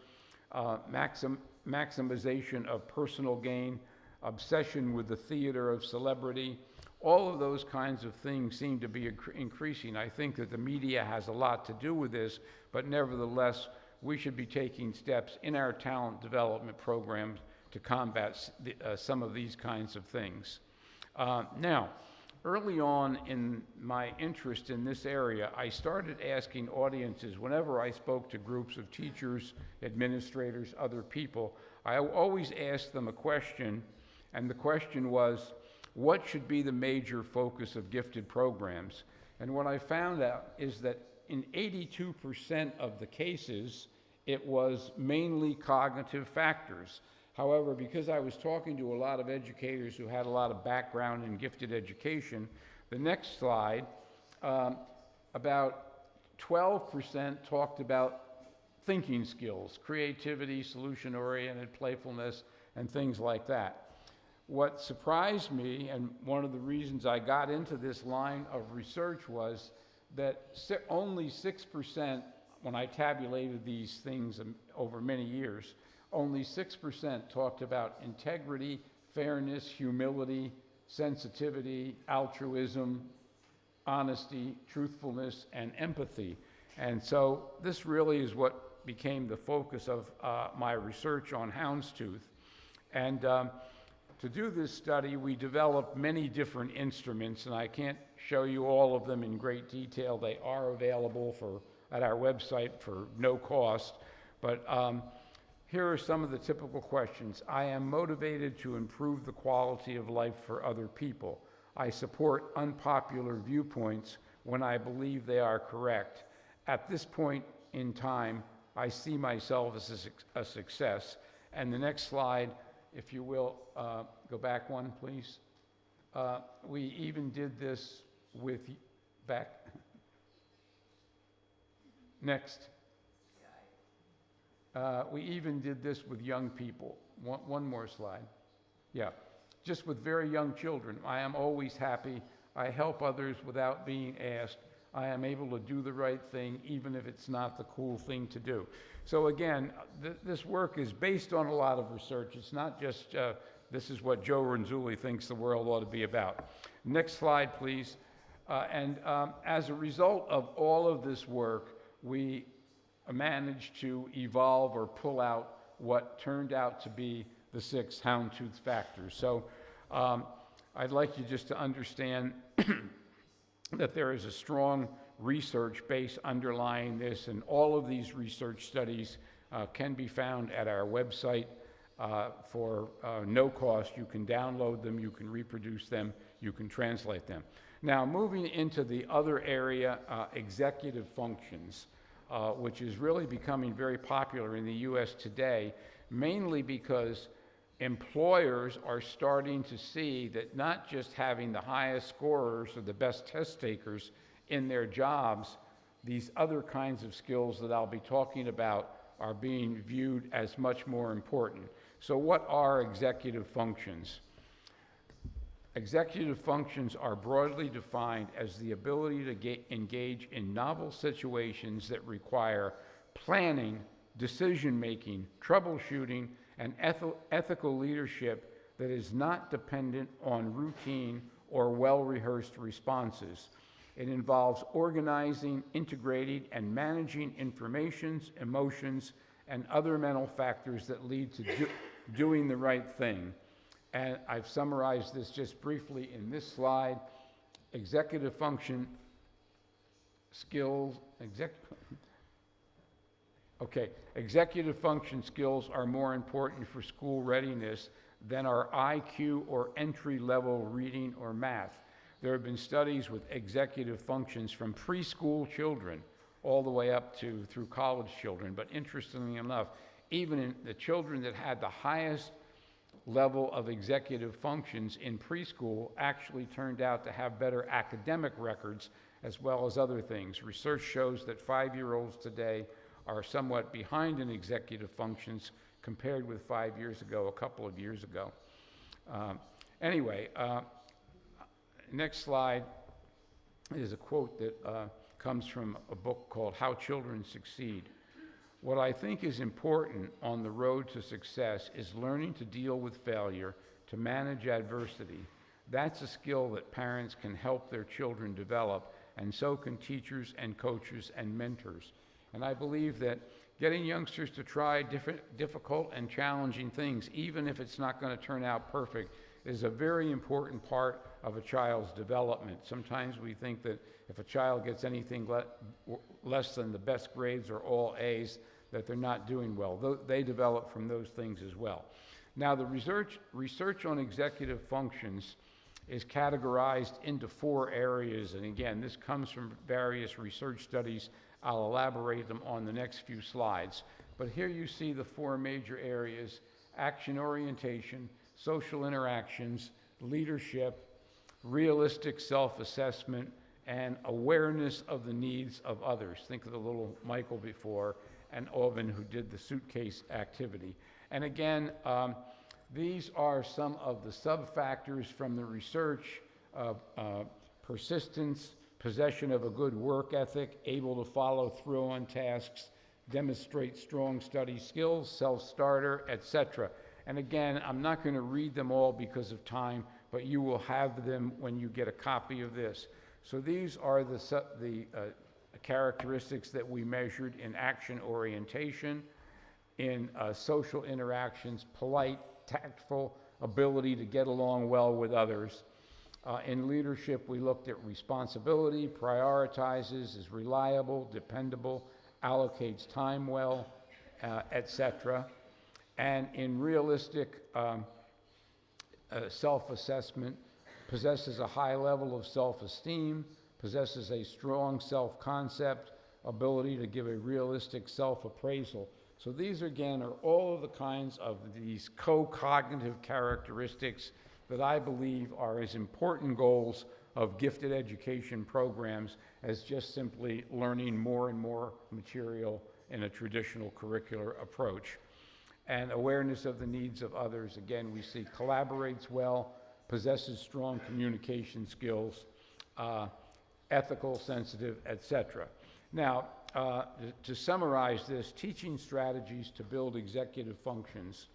maximization of personal gain, obsession with the theater of celebrity, all of those kinds of things seem to be increasing. I think that the media has a lot to do with this, but nevertheless, we should be taking steps in our talent development programs to combat some of these kinds of things. Now, early on in my interest in this area, I started asking audiences, whenever I spoke to groups of teachers, administrators, other people, I always asked them a question, and the question was, what should be the major focus of gifted programs? And what I found out is that in 82% of the cases, it was mainly cognitive factors. However, because I was talking to a lot of educators who had a lot of background in gifted education, the next slide, about 12% talked about thinking skills, creativity, solution-oriented playfulness, and things like that. What surprised me, and one of the reasons I got into this line of research, was that only 6%, when I tabulated these things over many years, only 6% talked about integrity, fairness, humility, sensitivity, altruism, honesty, truthfulness, and empathy. And so this really is what became the focus of my research on houndstooth. And to do this study, we developed many different instruments, and I can't show you all of them in great detail. They are available at our website for no cost. But here are some of the typical questions. I am motivated to improve the quality of life for other people. I support unpopular viewpoints when I believe they are correct. At this point in time, I see myself as a success. And the next slide, if you will, go back one, please. We even did this with, next. We even did this with young people. One more slide. Yeah, just with very young children. I am always happy. I help others without being asked. I am able to do the right thing, even if it's not the cool thing to do. So again, this work is based on a lot of research. It's not just, this is what Joe Renzulli thinks the world ought to be about. Next slide, please. As a result of all of this work, we managed to evolve or pull out what turned out to be the 6 houndstooth factors. So I'd like you just to understand that there is a strong research base underlying this, and all of these research studies can be found at our website for no cost. You can download them, you can reproduce them, you can translate them. Now, moving into the other area, executive functions, which is really becoming very popular in the US today, mainly because employers are starting to see that not just having the highest scorers or the best test takers in their jobs, these other kinds of skills that I'll be talking about are being viewed as much more important. So what are executive functions? Executive functions are broadly defined as the ability to engage in novel situations that require planning, decision-making, troubleshooting, and ethical leadership that is not dependent on routine or well-rehearsed responses. It involves organizing, integrating, and managing informations, emotions, and other mental factors that lead to doing the right thing. And I've summarized this just briefly in this slide. Executive function skills, executive function skills are more important for school readiness than our IQ or entry-level reading or math. There have been studies with executive functions from preschool children all the way up to through college children, but interestingly enough, even in the children that had the highest level of executive functions in preschool actually turned out to have better academic records as well as other things. Research shows that 5-year-olds today are somewhat behind in executive functions compared with 5 years ago, a couple of years ago. Anyway, next slide is a quote that comes from a book called How Children Succeed. What I think is important on the road to success is learning to deal with failure, to manage adversity. That's a skill that parents can help their children develop, and so can teachers and coaches and mentors. And I believe that getting youngsters to try difficult and challenging things, even if it's not going to turn out perfect, is a very important part of a child's development. Sometimes we think that if a child gets anything less than the best grades or all A's, that they're not doing well. They develop from those things as well. Now, the research on executive functions is categorized into 4 areas, and again, this comes from various research studies. I'll elaborate them on the next few slides. But here you see the 4 major areas: action orientation, social interactions, leadership, realistic self-assessment, and awareness of the needs of others. Think of the little Michael before, and Owen, who did the suitcase activity. And again, these are some of the sub-factors from the research: persistence, possession of a good work ethic, able to follow through on tasks, demonstrate strong study skills, self-starter, etc. And again, I'm not going to read them all because of time, but you will have them when you get a copy of this. So these are the characteristics that we measured in action orientation, in social interactions: polite, tactful, ability to get along well with others. In leadership, we looked at responsibility, prioritizes, is reliable, dependable, allocates time well, etc. And in realistic self-assessment, possesses a high level of self-esteem, possesses a strong self-concept, ability to give a realistic self-appraisal. So these, again, are all of the kinds of these co-cognitive characteristics that I believe are as important goals of gifted education programs as just simply learning more and more material in a traditional curricular approach. And awareness of the needs of others, again, we see collaborates well, possesses strong communication skills, ethical, sensitive, etc. Now, to summarize this, teaching strategies to build executive functions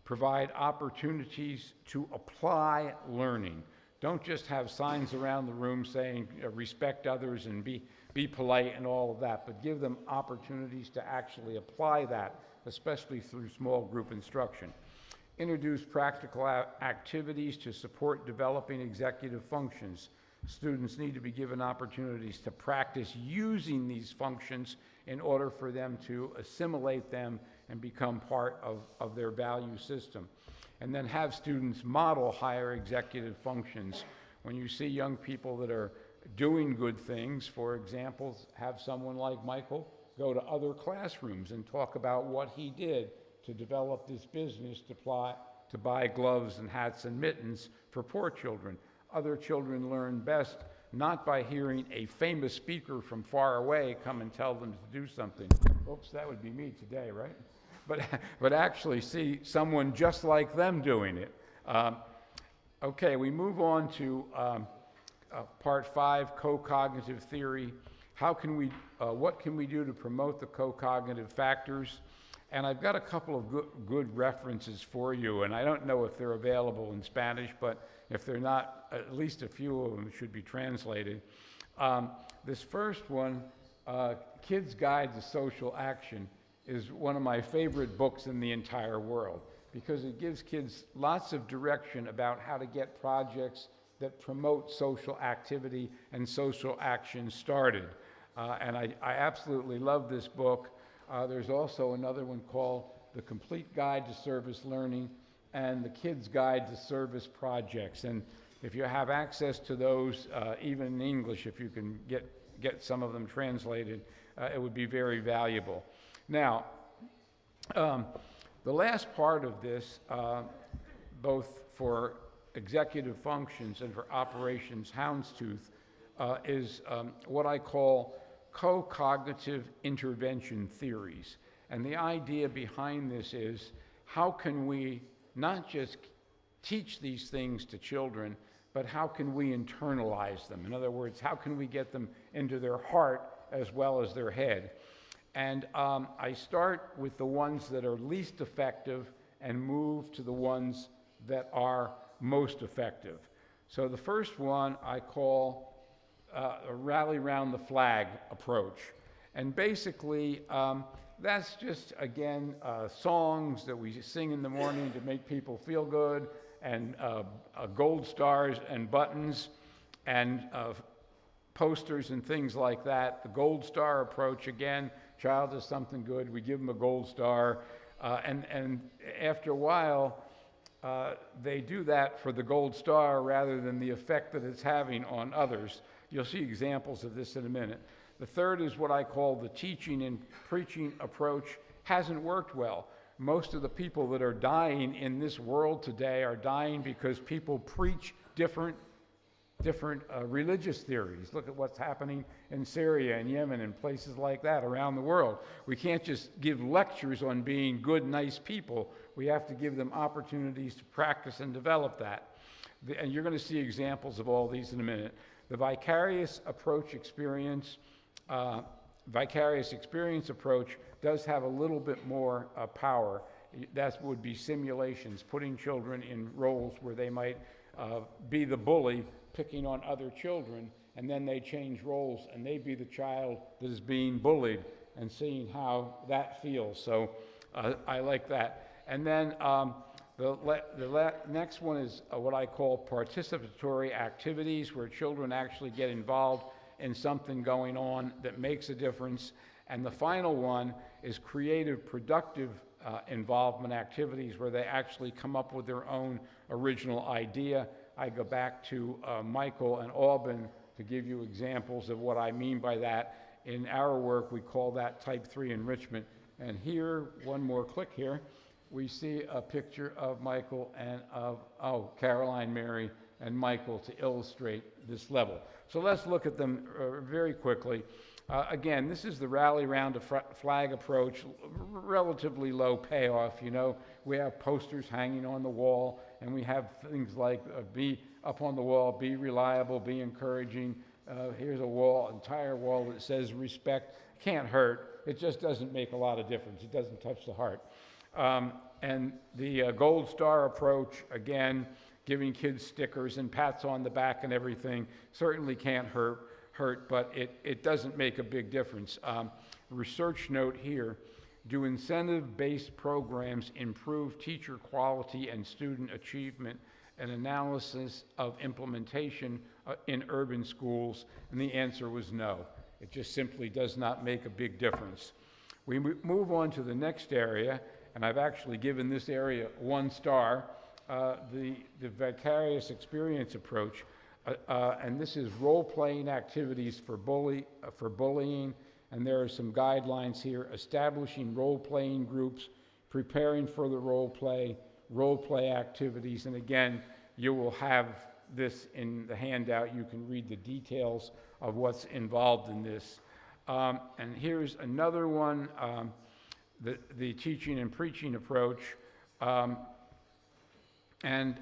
provide opportunities to apply learning. Don't just have signs around the room saying respect others and be polite and all of that, but give them opportunities to actually apply that, especially through small group instruction. Introduce practical activities to support developing executive functions. Students need to be given opportunities to practice using these functions in order for them to assimilate them and become part of their value system. And then have students model higher executive functions. When you see young people that are doing good things, for example, have someone like Michael go to other classrooms and talk about what he did to develop this business to buy gloves and hats and mittens for poor children. Other children learn best not by hearing a famous speaker from far away come and tell them to do something. Oops, that would be me today, right? But actually see someone just like them doing it. Okay, we move on to part 5, co-cognitive theory. What can we do to promote the co-cognitive factors? And I've got a couple of good references for you, and I don't know if they're available in Spanish, but if they're not, at least a few of them should be translated. This first one, Kids' Guide to Social Action, is one of my favorite books in the entire world because it gives kids lots of direction about how to get projects that promote social activity and social action started. And I absolutely love this book. There's also another one called The Complete Guide to Service Learning and The Kids' Guide to Service Projects. And if you have access to those, even in English, if you can get some of them translated, it would be very valuable. Now, the last part of this, both for executive functions and for operations houndstooth, is what I call co-cognitive intervention theories. And the idea behind this is, how can we not just teach these things to children, but how can we internalize them? In other words, how can we get them into their heart as well as their head? And I start with the ones that are least effective and move to the ones that are most effective. So the first one I call a rally round the flag approach. And basically, that's just, again, songs that we sing in the morning to make people feel good, and gold stars and buttons and posters and things like that. The gold star approach, again, child does something good, we give them a gold star, and after a while, they do that for the gold star rather than the effect that it's having on others. You'll see examples of this in a minute. The third is what I call the teaching and preaching approach. Hasn't worked well. Most of the people that are dying in this world today are dying because people preach different religious theories. Look at what's happening in Syria and Yemen and places like that around the world. We can't just give lectures on being good, nice people. We have to give them opportunities to practice and develop that. And you're going to see examples of all these in a minute. The vicarious experience approach does have a little bit more power. That would be simulations, putting children in roles where they might be the bully, picking on other children, and then they change roles and they be the child that is being bullied, and seeing how that feels. So I like that. And then the next one is what I call participatory activities, where children actually get involved in something going on that makes a difference. And the final one is creative, productive involvement activities, where they actually come up with their own original idea. I go back to Michael and Auburn to give you examples of what I mean by that. In our work, we call that type 3 enrichment. And here, one more click here, we see a picture of Michael and of Caroline, Mary, and Michael to illustrate this level. So let's look at them very quickly. Again, this is the rally round a flag approach, relatively low payoff. You know, we have posters hanging on the wall, and we have things like be up on the wall, be reliable, be encouraging. Here's a wall, entire wall that says respect. Can't hurt. It just doesn't make a lot of difference. It doesn't touch the heart. And the gold star approach, again, giving kids stickers and pats on the back and everything, certainly can't hurt, but it doesn't make a big difference. Research note here, do incentive-based programs improve teacher quality and student achievement? An analysis of implementation in urban schools, and the answer was no. It just simply does not make a big difference. We move on to the next area, and I've actually given this area 1 star, the vicarious experience approach. And this is role-playing activities for bullying, and there are some guidelines here: establishing role-playing groups, preparing for the role-play activities, and again, you will have this in the handout. You can read the details of what's involved in this. And here's another one, the teaching and preaching approach, and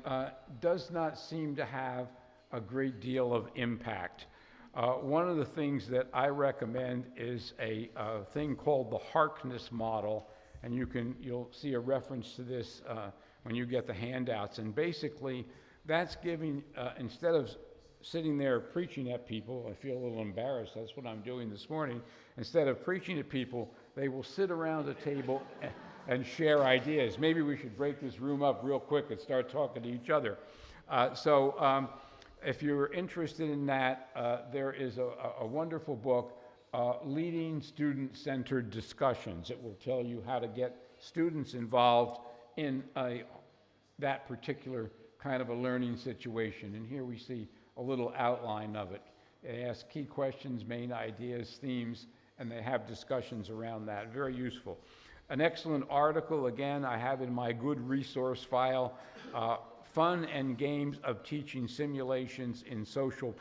does not seem to have a great deal of impact. One of the things that I recommend is a thing called the Harkness model, and you'll see a reference to this when you get the handouts. And basically, that's giving, instead of sitting there preaching at people, I feel a little embarrassed, that's what I'm doing this morning. Instead of preaching at people, they will sit around a table and share ideas. Maybe we should break this room up real quick and start talking to each other. If you're interested in that, there is a wonderful book, Leading Student-Centered Discussions. It will tell you how to get students involved in that particular kind of a learning situation. And here we see a little outline of it. They ask key questions, main ideas, themes, and they have discussions around that. Very useful. An excellent article, again, I have in my good resource file, Fun and Games of Teaching Simulations in a Social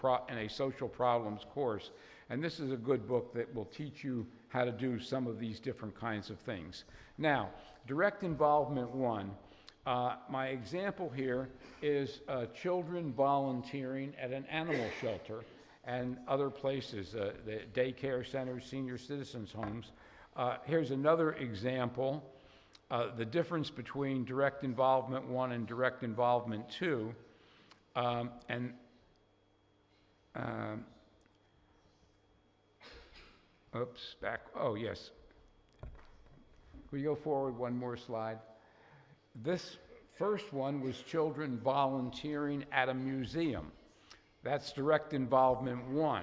Problems course. And this is a good book that will teach you how to do some of these different kinds of things. Now, direct involvement 1. My example here is children volunteering at an animal shelter and other places, the daycare centers, senior citizens' homes. Here's another example, the difference between direct involvement 1 and direct involvement 2. Oops, back, oh yes. Can we go forward one more slide? This first one was children volunteering at a museum. That's direct involvement 1.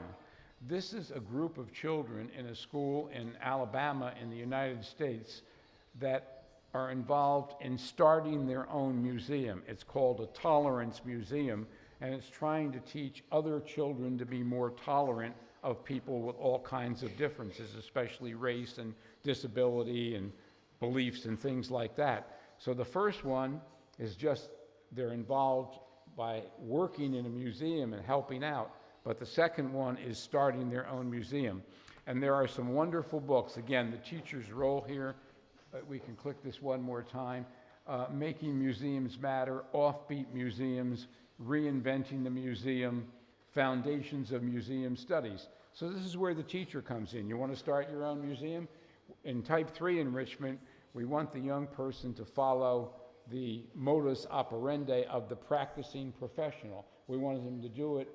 This is a group of children in a school in Alabama in the United States that are involved in starting their own museum. It's called a tolerance museum, and it's trying to teach other children to be more tolerant of people with all kinds of differences, especially race and disability and beliefs and things like that. So the first one is just they're involved by working in a museum and helping out, but the second one is starting their own museum. And there are some wonderful books. Again, the teacher's role here, we can click this one more time, Making Museums Matter, Offbeat Museums, Reinventing the Museum, Foundations of Museum Studies. So this is where the teacher comes in. You want to start your own museum? In type 3 enrichment, we want the young person to follow the modus operandi of the practicing professional. We want them to do it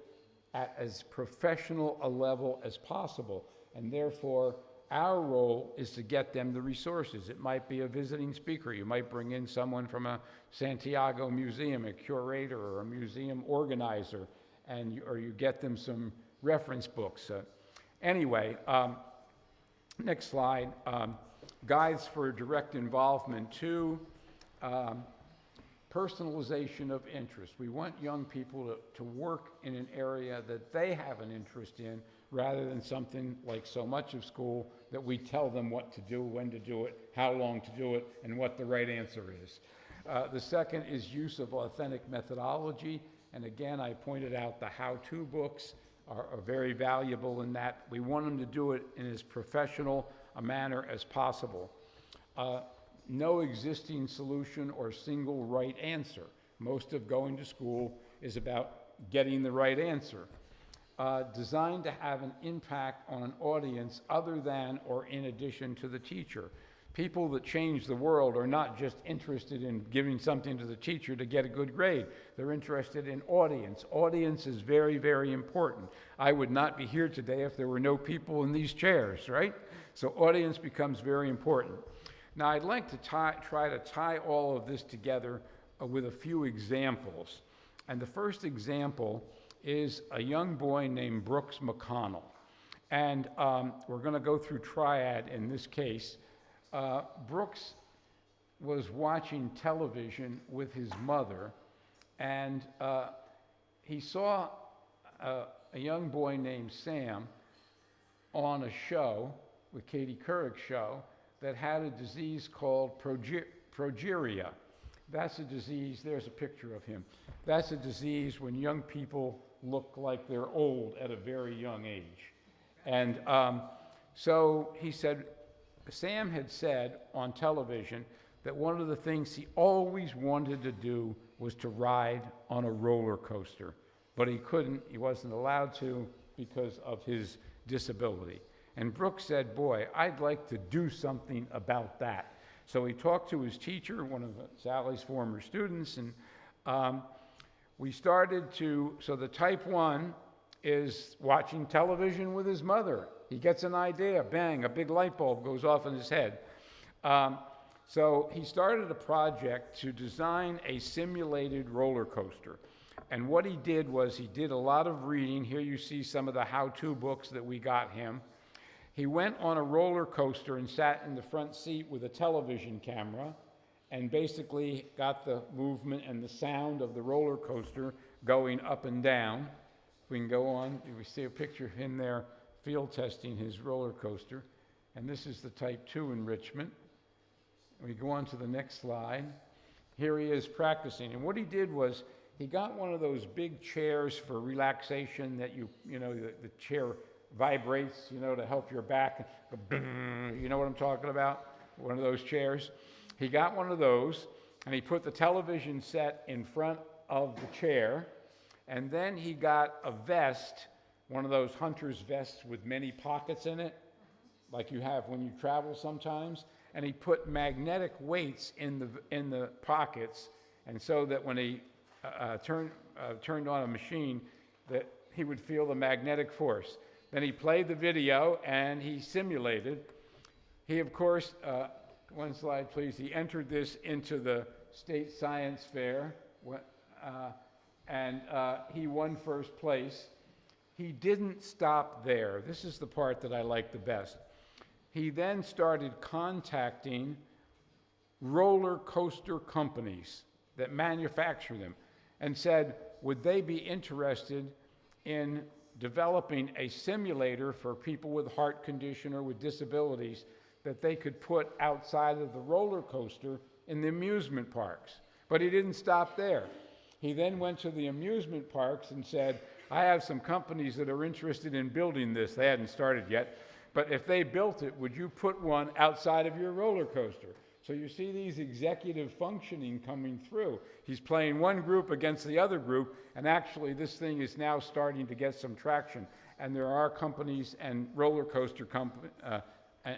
at as professional a level as possible, and therefore our role is to get them the resources. It might be a visiting speaker. You might bring in someone from a Santiago museum, a curator or a museum organizer, or you get them some reference books. Anyway, next slide. Guides for direct involvement 2. Personalization of interest. We want young people to work in an area that they have an interest in, rather than something like so much of school that we tell them what to do, when to do it, how long to do it, and what the right answer is. The second is use of authentic methodology. And again, I pointed out the how-to books are very valuable in that. We want them to do it in as professional a manner as possible. No existing solution or single right answer. Most of going to school is about getting the right answer. Designed to have an impact on an audience other than or in addition to the teacher. People that change the world are not just interested in giving something to the teacher to get a good grade. They're interested in audience. Audience is very, very important. I would not be here today if there were no people in these chairs, right? So audience becomes very important. Now I'd like to try to tie all of this together with a few examples. And the first example is a young boy named Brooks McConnell. And we're going to go through triad in this case. Brooks was watching television with his mother, and he saw a young boy named Sam on a show, with Katie Couric's show, that had a disease called progeria. That's a disease, there's a picture of him. That's a disease when young people look like they're old at a very young age. And so he said, Sam had said on television that one of the things he always wanted to do was to ride on a roller coaster, but he couldn't, he wasn't allowed to because of his disability. And Brooks said, boy, I'd like to do something about that. So he talked to his teacher, one of Sally's former students, and we started to, so the type 1 is watching television with his mother. He gets an idea, bang, a big light bulb goes off in his head. So he started a project to design a simulated roller coaster. And what he did was he did a lot of reading. Here you see some of the how-to books that we got him. He went on a roller coaster and sat in the front seat with a television camera and basically got the movement and the sound of the roller coaster going up and down. We can go on. We see a picture of him there field testing his roller coaster. And this is the type 2 enrichment. We go on to the next slide. Here he is practicing. And what he did was he got one of those big chairs for relaxation that you know, the chair vibrates, you know, to help your back. You know what I'm talking about? One of those chairs. He got one of those, and he put the television set in front of the chair, and then he got a vest, one of those hunter's vests with many pockets in it, like you have when you travel sometimes, and he put magnetic weights in the pockets, and so that when he turned on a machine, that he would feel the magnetic force. Then he played the video and he simulated. He, of course, one slide please, he entered this into the state science fair, and he won first place. He didn't stop there. This is the part that I like the best. He then started contacting roller coaster companies that manufacture them and said, would they be interested in developing a simulator for people with heart condition or with disabilities that they could put outside of the roller coaster in the amusement parks. But he didn't stop there. He then went to the amusement parks and said, I have some companies that are interested in building this. They hadn't started yet. But if they built it, would you put one outside of your roller coaster? So you see these executive functioning coming through. He's playing one group against the other group, and actually this thing is now starting to get some traction. And there are companies and roller coaster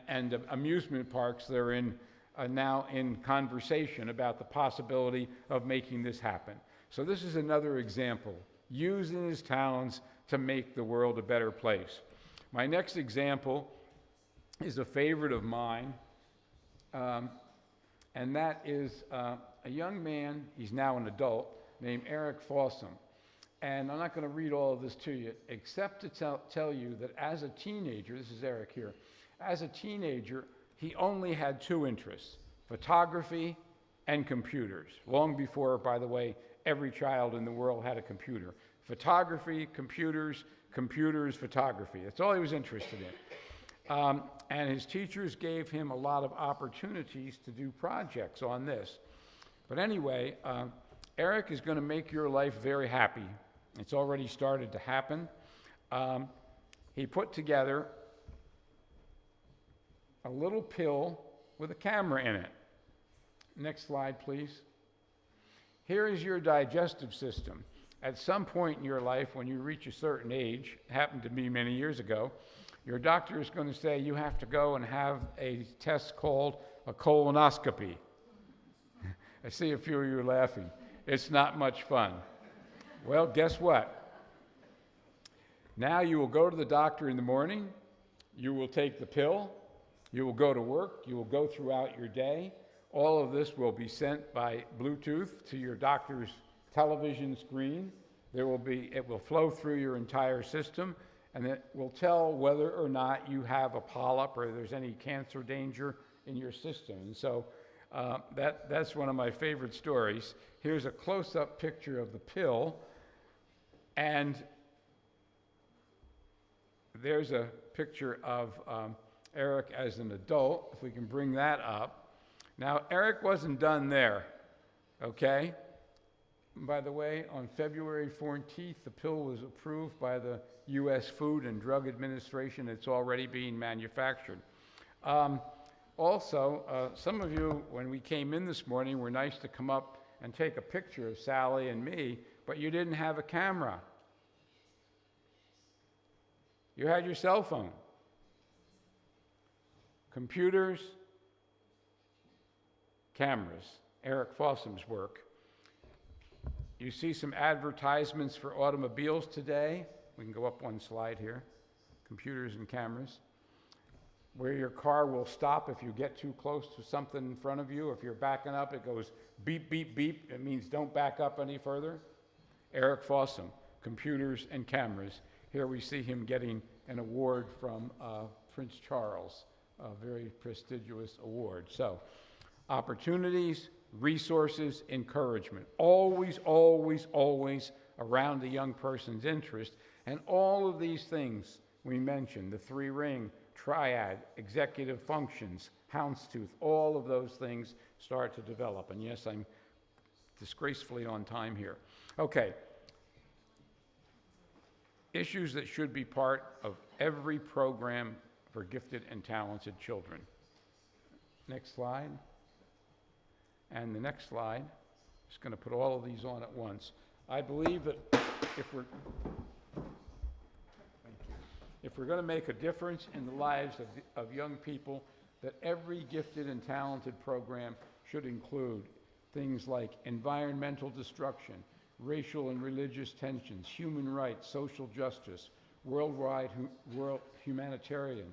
and amusement parks that are now in conversation about the possibility of making this happen. So this is another example, using his talents to make the world a better place. My next example is a favorite of mine. And that is a young man, he's now an adult, named Eric Fossum. And I'm not going to read all of this to you, except to tell you that as a teenager, this is Eric here, as a teenager, he only had two interests, photography and computers. Long before, by the way, every child in the world had a computer. Photography, computers, photography. That's all he was interested in. And his teachers gave him a lot of opportunities to do projects on this. But anyway, Eric is going to make your life very happy. It's already started to happen. He put together a little pill with a camera in it. Next slide, please. Here is your digestive system. At some point in your life, when you reach a certain age, happened to me many years ago, your doctor is going to say you have to go and have a test called a colonoscopy. I see a few of you laughing. It's not much fun. Well, guess what? Now you will go to the doctor in the morning, you will take the pill, you will go to work, you will go throughout your day. All of this will be sent by Bluetooth to your doctor's television screen. It will flow through your entire system, and it will tell whether or not you have a polyp or there's any cancer danger in your system. And so that's one of my favorite stories. Here's a close-up picture of the pill, and there's a picture of Eric as an adult, if we can bring that up. Now, Eric wasn't done there, okay? By the way, on February 14th, the pill was approved by the U.S. Food and Drug Administration. It's already being manufactured. Also, some of you, when we came in this morning, were nice to come up and take a picture of Sally and me, but you didn't have a camera. You had your cell phone. Computers, cameras, Eric Fossum's work. You see some advertisements for automobiles today. We can go up one slide here. Computers and cameras. Where your car will stop if you get too close to something in front of you. If you're backing up, it goes beep, beep, beep. It means don't back up any further. Eric Fossum, computers and cameras. Here we see him getting an award from Prince Charles, a very prestigious award. So, opportunities, resources, encouragement. Always, always, always around the young person's interest. And all of these things we mentioned, the three-ring, triad, executive functions, houndstooth, all of those things start to develop. And yes, I'm disgracefully on time here. Okay. Issues that should be part of every program for gifted and talented children. Next slide. And the next slide, just going to put all of these on at once. I believe that if we're going to make a difference in the lives of young people, that every gifted and talented program should include things like environmental destruction, racial and religious tensions, human rights, social justice, world humanitarian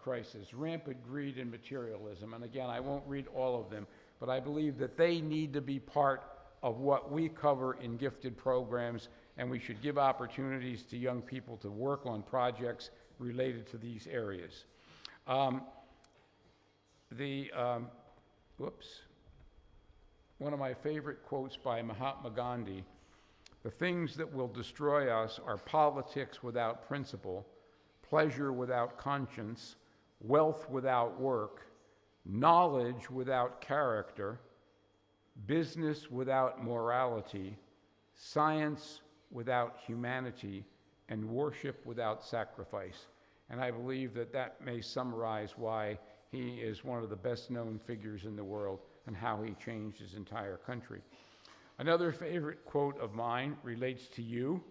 crisis, rampant greed and materialism. And again, I won't read all of them, but I believe that they need to be part of what we cover in gifted programs, and we should give opportunities to young people to work on projects related to these areas. One of my favorite quotes by Mahatma Gandhi: "The things that will destroy us are politics without principle, pleasure without conscience, wealth without work, knowledge without character, business without morality, science without humanity, and worship without sacrifice." And I believe that that may summarize why he is one of the best known figures in the world and how he changed his entire country. Another favorite quote of mine relates to you.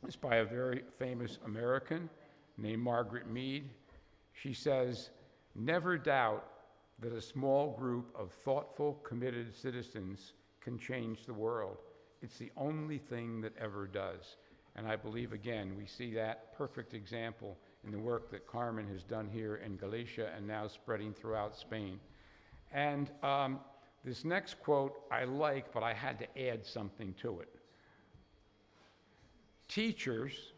It's by a very famous American named Margaret Mead. She says, "Never doubt that a small group of thoughtful, committed citizens can change the world. It's the only thing that ever does." And I believe, again, we see that perfect example in the work that Carmen has done here in Galicia and now spreading throughout Spain. And this next quote I like, but I had to add something to it. Teachers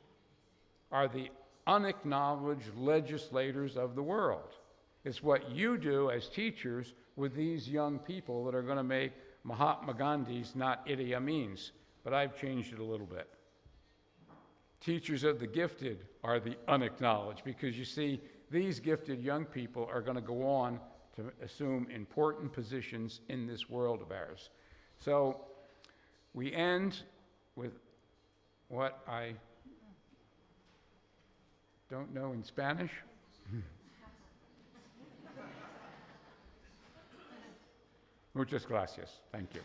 are the unacknowledged legislators of the world. It's what you do as teachers with these young people that are going to make Mahatma Gandhi's not Idi Amin's, but I've changed it a little bit. Teachers of the gifted are the unacknowledged, because you see, these gifted young people are going to go on to assume important positions in this world of ours. So we end with what I don't know in Spanish. Muchas gracias. Thank you.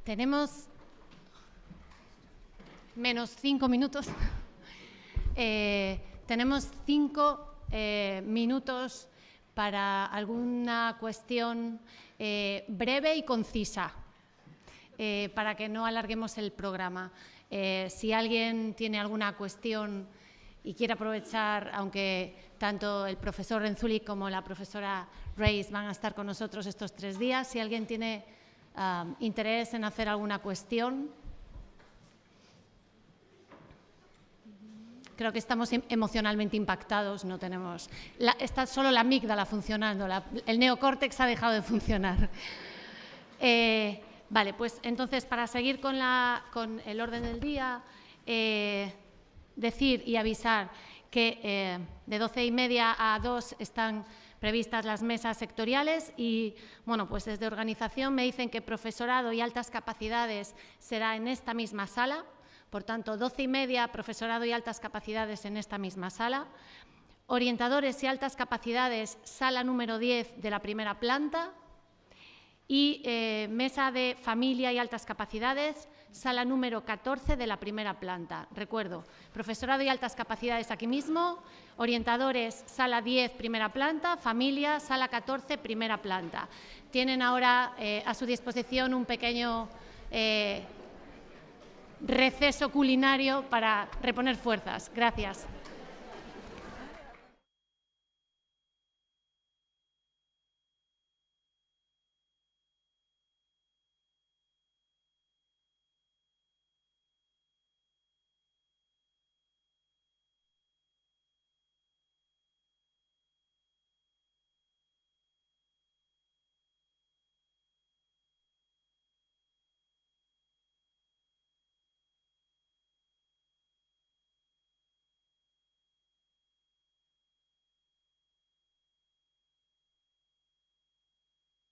Tenemos menos 5 minutos. Tenemos 5 minutos para alguna cuestión breve y concisa, para que no alarguemos el programa. Si alguien tiene alguna cuestión y quiere aprovechar, aunque tanto el profesor Renzulli como la profesora Reis van a estar con nosotros estos 3 días, si alguien tiene interés en hacer alguna cuestión. Creo que estamos emocionalmente impactados, no tenemos... está solo la amígdala funcionando, el neocórtex ha dejado de funcionar. Vale, pues entonces, para seguir con el orden del día, decir y avisar que de 12:30 a 2 están previstas las mesas sectoriales y, bueno, pues desde organización me dicen que profesorado y altas capacidades será en esta misma sala, por tanto, 12:30, profesorado y altas capacidades en esta misma sala. Orientadores y altas capacidades, sala número 10 de la primera planta. y mesa de familia y altas capacidades, sala número 14 de la primera planta. Recuerdo, profesorado y altas capacidades aquí mismo, orientadores, sala 10, primera planta, familia, sala 14, primera planta. Tienen ahora a su disposición un pequeño receso culinario para reponer fuerzas. Gracias.